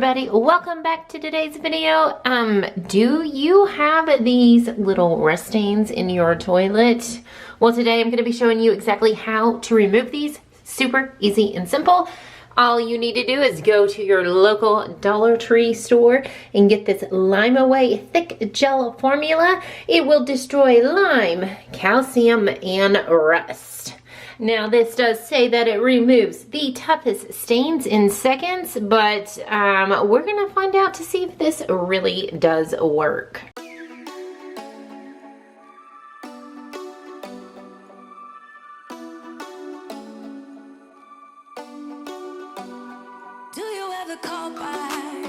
everybody, welcome back to today's video. Do you have these little rust stains in your toilet? Well, today I'm going to be showing you exactly how to remove these. Super easy and simple. All you need to do is go to your local Dollar Tree store and get this Lime Away thick gel formula. It will destroy lime, calcium, and rust. Now, this does say that it removes the toughest stains in seconds, but we're gonna find out to see if this really does work. Do you ever call back?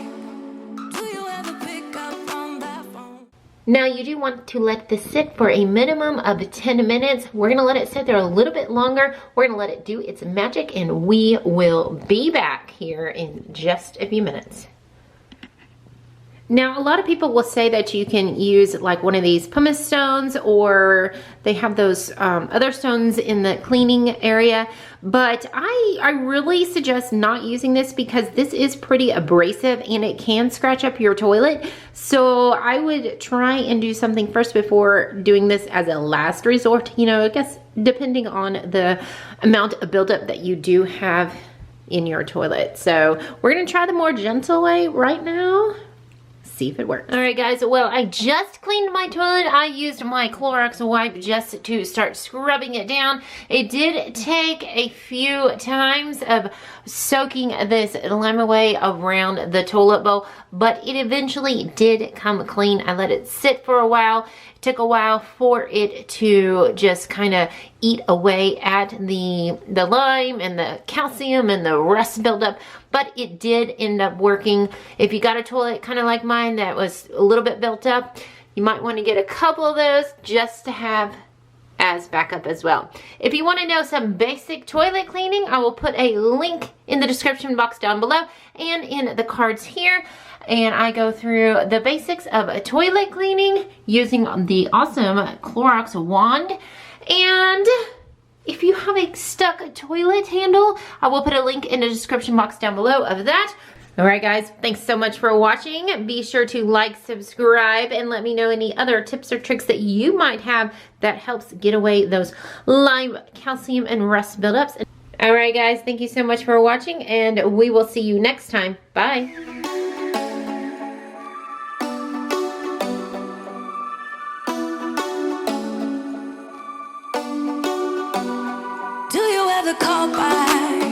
Do you ever pick up on that phone? Now, you do want to let this sit for a minimum of 10 minutes. We're gonna let it sit there a little bit longer. We're gonna let it do its magic, and we will be back here in just a few minutes. Now, a lot of people will say that you can use like one of these pumice stones, or they have those other stones in the cleaning area, but I really suggest not using this because this is pretty abrasive and it can scratch up your toilet. So I would try and do something first before doing this as a last resort, you know, I guess depending on the amount of buildup that you do have in your toilet. So we're gonna try the more gentle way right now. See if it works. All right, guys, well, I just cleaned my toilet. I used my Clorox wipe just to start scrubbing it down. It did take a few times of soaking this Lime Away around the toilet bowl, but it eventually did come clean. I let it sit for a while. It took a while for it to just kind of eat away at the lime and the calcium and the rust buildup, but it did end up working. If you got a toilet kind of like mine that was a little bit built up, you might want to get a couple of those just to have as backup as well. If you want to know some basic toilet cleaning, I will put a link in the description box down below and in the cards here. And I go through the basics of toilet cleaning using the awesome Clorox wand. And if you have a stuck toilet handle, I will put a link in the description box down below of that. All right, guys, thanks so much for watching. Be sure to like, subscribe, and let me know any other tips or tricks that you might have that helps get away those lime, calcium, and rust buildups. All right, guys, thank you so much for watching, and we will see you next time. Bye. Do you ever call back?